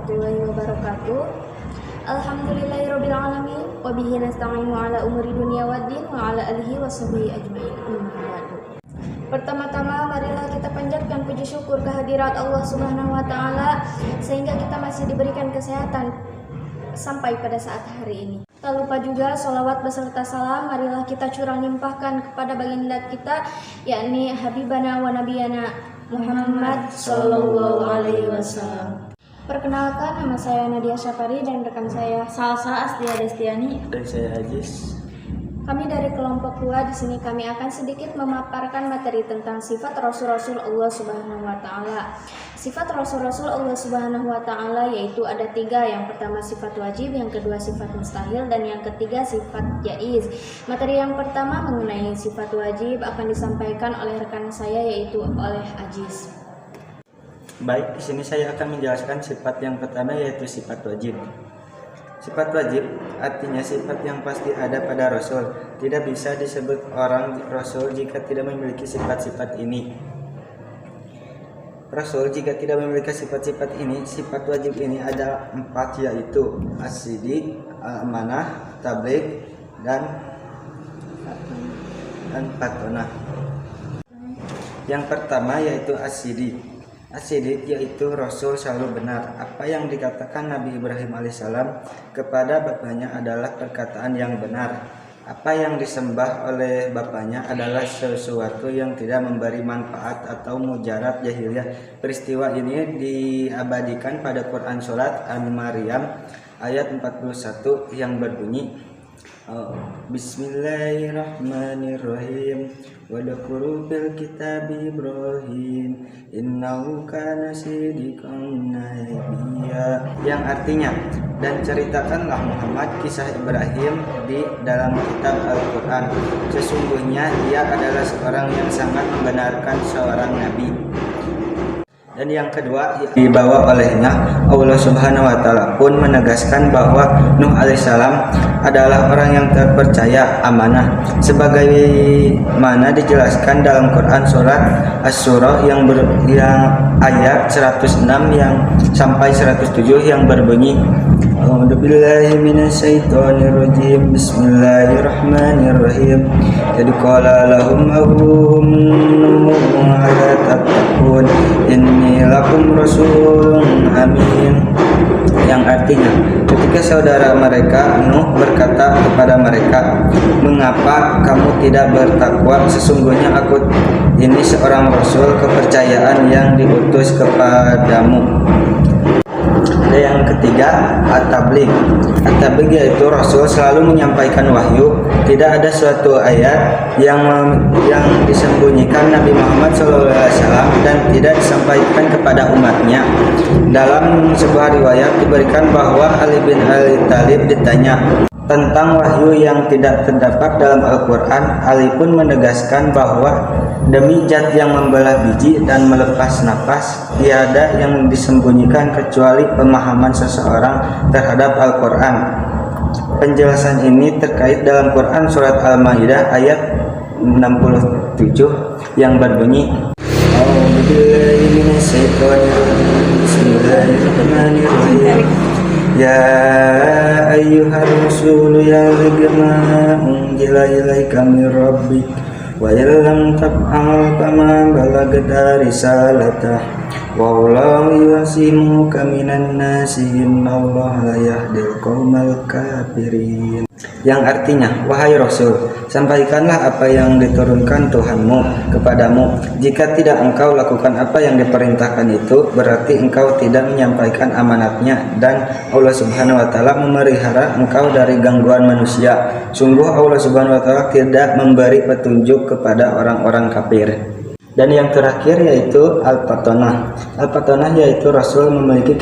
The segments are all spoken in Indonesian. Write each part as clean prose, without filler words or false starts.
warahmatullahi wabarakatuh. Alhamdulillahirabbil alamin wa bihi nasta'inu ala umuri dunya waddin wa ala alihi washabihi ajmain. Amma ba'du. Pertama-tama marilah kita panjatkan puji syukur kehadirat Allah Subhanahu wa taala sehingga kita masih diberikan kesehatan sampai pada saat hari ini. Tak lupa juga sholawat beserta salam marilah kita curang limpahkan kepada baginda kita, yakni Habibana wa Nabiyana Muhammad Sallallahu Alaihi Wasallam. Perkenalkan, nama saya Nadia Syafari dan rekan saya Salsa Astia Destiani dan saya Ajis. Kami dari kelompok 2. Di sini kami akan sedikit memaparkan materi tentang sifat Rasul-Rasul Allah Subhanahu wa taala. Sifat Rasul-Rasul Allah Subhanahu wa taala yaitu ada 3. Yang pertama sifat wajib, yang kedua sifat mustahil, dan yang ketiga sifat jaiz. Materi yang pertama mengenai sifat wajib akan disampaikan oleh rekan saya yaitu oleh Ajis. Baik, di sini saya akan menjelaskan sifat yang pertama yaitu sifat wajib. Sifat wajib artinya sifat yang pasti ada pada Rasul. Tidak bisa disebut orang Rasul jika tidak memiliki sifat-sifat ini. Rasul jika tidak memiliki sifat-sifat ini, sifat wajib ini ada 4 yaitu as-siddiq, amanah, tabligh, dan patonah. Yang pertama yaitu as-siddiq. As-siddiq yaitu Rasul selalu benar. Apa yang dikatakan Nabi Ibrahim alaihissalam kepada bapaknya adalah perkataan yang benar. Apa yang disembah oleh bapaknya adalah sesuatu yang tidak memberi manfaat atau mujarab jahiliyah. Peristiwa ini diabadikan pada Quran Surat An-Maryam ayat 41 yang berbunyi Bismillahirrahmanirrahim. Wadhkuru fil kitabi Ibrahim innahu kana siddiqan nabiyya, yang artinya, dan ceritakanlah Muhammad kisah Ibrahim di dalam kitab Al-Quran. Sesungguhnya dia adalah seorang yang sangat membenarkan seorang nabi. Dan yang kedua dibawa olehnya, Allah Subhanahu wa taala pun menegaskan bahwa Nuh alaihissalam adalah orang yang terpercaya, amanah, sebagaimana dijelaskan dalam Quran surat Asy-Syura yang ayat 106 yang sampai 107 yang berbunyi A'udzubillahi minasyaitonirrajim. Bismillahirrahmanirrahim. Jadi qala lahum abuhum ala tattaqun inni lakum rasulun amin, yang artinya ketika saudara mereka Nuh berkata kepada mereka, mengapa kamu tidak bertakwa, sesungguhnya aku ini seorang rasul kepercayaan yang diutus kepadamu. Dan yang ketiga at-tabligh. At-tabligh yaitu Rasul selalu menyampaikan wahyu. Tidak ada suatu ayat yang disembunyikan Nabi Muhammad SAW dan tidak disampaikan kepada umatnya. Dalam sebuah riwayat diberikan bahwa Ali bin Abi Thalib ditanya tentang wahyu yang tidak terdapat dalam Al-Quran. Ali pun menegaskan bahwa demi zat yang membelah biji dan melepas napas, tiada yang disembunyikan kecuali pemahaman seseorang terhadap Al-Quran. Penjelasan ini terkait dalam Quran surat Al-Maidah ayat 67 yang berbunyi Bismillahirrahmanirrahim. Ya ayyuhar rasul balligh ma unzila ilaika mir rabbik wa illam taf'al fama balaghta risalatah wallahu yasimuka minan nasi innallaha la yahdil qaumal kafirin, yang artinya, wahai Rasul, sampaikanlah apa yang diturunkan Tuhanmu kepadamu. Jika tidak engkau lakukan apa yang diperintahkan itu, berarti engkau tidak menyampaikan amanatnya, dan Allah Subhanahu wa taala memelihara engkau dari gangguan manusia. Sungguh Allah Subhanahu wa taala tidak memberi petunjuk kepada orang-orang kafir. Dan yang terakhir yaitu al-patonah. Al-patonah yaitu Rasul memiliki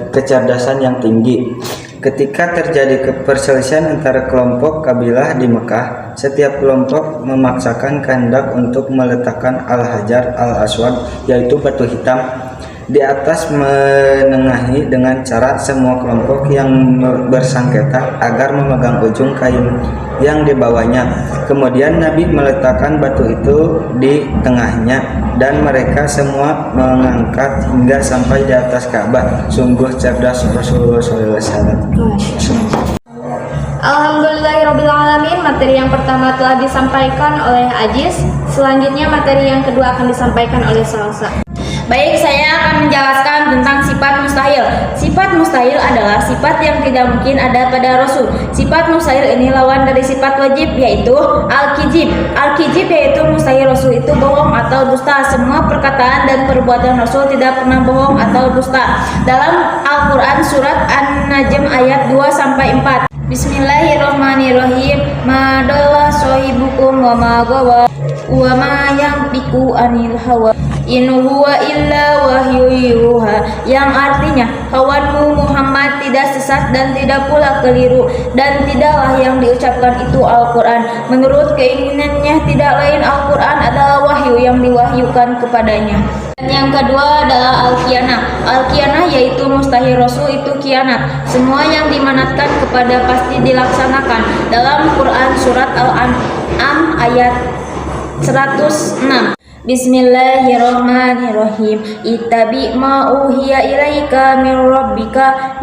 kecerdasan yang tinggi. Ketika terjadi perselisihan antara kelompok kabilah di Mekah, setiap kelompok memaksakan kehendak untuk meletakkan al-hajar al-aswad yaitu batu hitam Di atas menengahi dengan cara semua kelompok yang bersengketa agar memegang ujung kain yang dibawanya. Kemudian Nabi meletakkan batu itu di tengahnya dan mereka semua mengangkat hingga sampai di atas Ka'bah. Sungguh cerdas Rasulullah SAW. Alhamdulillahirobbilalamin. Materi yang pertama telah disampaikan oleh Ajis. Selanjutnya materi yang kedua akan disampaikan oleh Salsa. Baik, saya akan menjelaskan tentang sifat mustahil. Sifat mustahil adalah sifat yang tidak mungkin ada pada Rasul. Sifat mustahil ini lawan dari sifat wajib, yaitu al-kijib. Al-kijib yaitu mustahil Rasul itu bohong atau dusta. Semua perkataan dan perbuatan Rasul tidak pernah bohong atau dusta. Dalam Al-Quran surat An-Najm ayat 2-4. Bismillahirrahmanirrahim. Ma dalla sahibukum wa ma gawa wa ma yantiqu anil hawa in huwa illa wahyu yuha, yang artinya kawanmu Muhammad tidak sesat dan tidak pula keliru, dan tidaklah yang diucapkan itu Al-Quran. Menurut keinginannya tidak lain Al-Quran adalah wahyu yang diwahyukan kepadanya. Dan yang kedua adalah al-khianah. Al-khianah yaitu mustahil Rasul itu khianat. Semua yang dimanatkan kepada pasti dilaksanakan. Dalam Quran surat Al-An'am ayat 106. Bismillahirrahmanirrahim. Ittabi ma uhiya ilaika min rabbika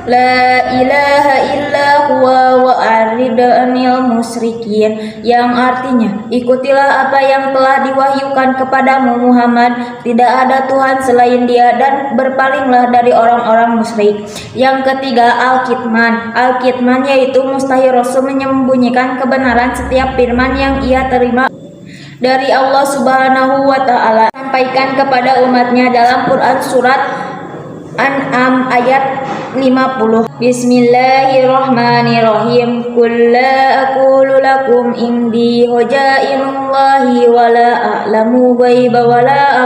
la ilaha illa huwa wa arid anil musyrikin, yang artinya ikutilah apa yang telah diwahyukan kepadamu Muhammad, tidak ada Tuhan selain Dia, dan berpalinglah dari orang-orang musyrik. Yang ketiga al-kitman. Al-kitman yaitu mustahil Rasul menyembunyikan kebenaran setiap firman yang ia terima dari Allah Subhanahu wa Ta'ala, sampaikan kepada umatnya. Dalam Quran surat An'am ayat 50. Bismillahirrahmanirrahim. Qul la aqulu lakum indi hujainullahi wa la a'lamu ghaiba wa la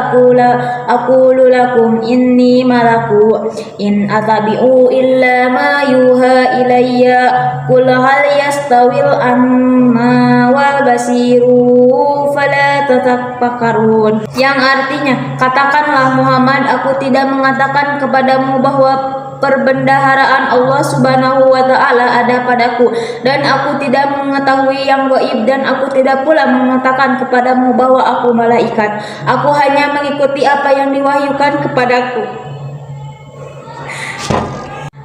aqulu lakum inni malaku in atabi'u illa ma yuha ilayya qul hal yastawil amma wal basiru fala tatafakkarun, yang artinya katakanlah Muhammad, aku tidak mengatakan kepadamu bahwa perbendaharaan Allah Subhanahu wa Ta'ala ada padaku, dan aku tidak mengetahui yang gaib, dan aku tidak pula mengatakan kepadamu bahwa aku malaikat. Aku hanya mengikuti apa yang diwahyukan kepadaku.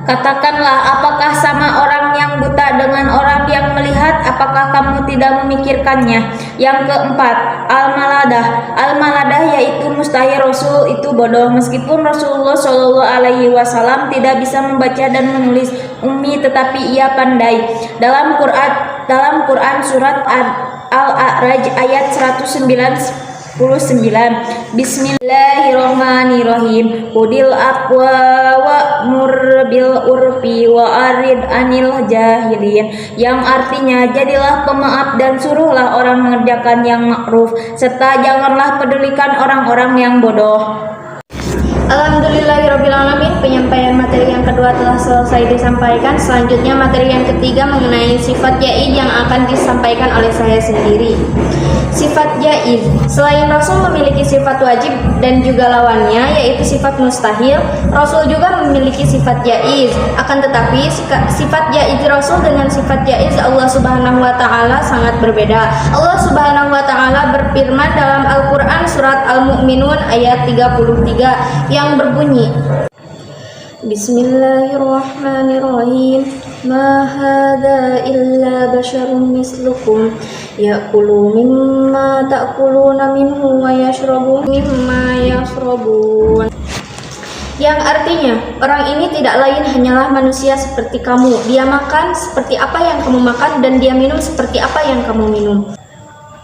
Katakanlah, apakah sama orang yang buta dengan orang yang melihat? Apakah kamu tidak memikirkannya? Yang keempat, al-maladah. Al-maladah yaitu mustahil Rasul itu bodoh. Meskipun Rasulullah SAW tidak bisa membaca dan menulis ummi, tetapi ia pandai. Dalam Quran surat Al-A'raj ayat 199. Bismillahirrahmanirrahim. Qudil aqwa wa'mur bil urfi wa arid anil jahilin, yang artinya jadilah pemaaf dan suruhlah orang mengerjakan yang ma'ruf, serta janganlah pedulikan orang-orang yang bodoh. Alhamdulillahirobbilalamin. Penyampaian materi yang kedua telah selesai disampaikan. Selanjutnya materi yang ketiga mengenai sifat jaiz yang akan disampaikan oleh saya sendiri. Sifat jaiz, selain Rasul memiliki sifat wajib dan juga lawannya yaitu sifat mustahil, Rasul juga memiliki sifat jaiz. Akan tetapi sifat jaiz Rasul dengan sifat jaiz Allah Subhanahu wa Ta'ala sangat berbeda. Allah Subhanahu wa Ta'ala berfirman dalam Al-Quran surat Al-Mu'minun ayat 33 yang berbunyi, Bismillahirrahmanirrahim. Ma hadza illa basharun mislukum ya'kulu mimma ta'kuluna minhu wa yashrabu mimma yashrabun, yang artinya orang ini tidak lain hanyalah manusia seperti kamu. Dia makan seperti apa yang kamu makan dan dia minum seperti apa yang kamu minum.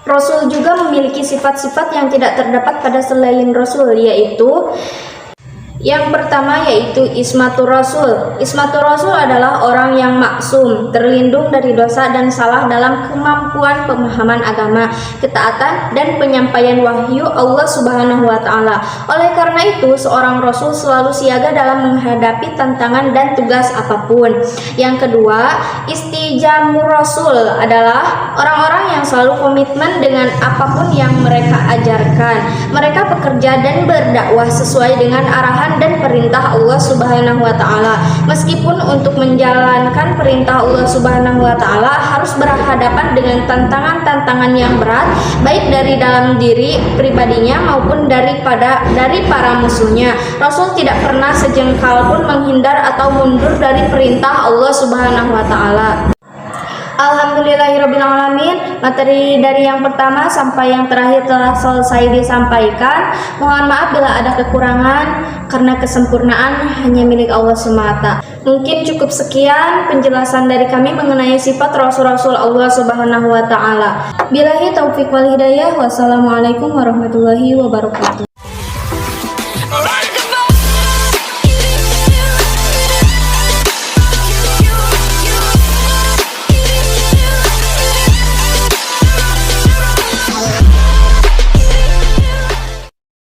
Rasul juga memiliki sifat-sifat yang tidak terdapat pada selain Rasul, yaitu Yang pertama yaitu Ismatur Rasul. Ismatur Rasul adalah orang yang maksum, terlindung dari dosa dan salah dalam kemampuan pemahaman agama, ketaatan, dan penyampaian wahyu Allah Subhanahu wa Ta'ala. Oleh karena itu, seorang Rasul selalu siaga dalam menghadapi tantangan dan tugas apapun. Yang kedua, Istijamur Rasul adalah orang-orang yang selalu komitmen dengan apapun yang mereka ajarkan. Mereka bekerja dan berdakwah sesuai dengan arahan dan perintah Allah Subhanahu wa Ta'ala. Meskipun untuk menjalankan perintah Allah Subhanahu wa Ta'ala harus berhadapan dengan tantangan-tantangan yang berat, baik dari dalam diri pribadinya maupun dari para musuhnya. Rasul tidak pernah sejengkal pun menghindar atau mundur dari perintah Allah Subhanahu wa Ta'ala. Alhamdulillahirrabbilalamin. Materi dari yang pertama sampai yang terakhir telah selesai disampaikan. Mohon maaf bila ada kekurangan, karena kesempurnaan hanya milik Allah semata. Mungkin cukup sekian penjelasan dari kami mengenai sifat Rasul-Rasul Allah Subhanahu wa Ta'ala. Billahi taufiq wal hidayah. Wassalamualaikum warahmatullahi wabarakatuh.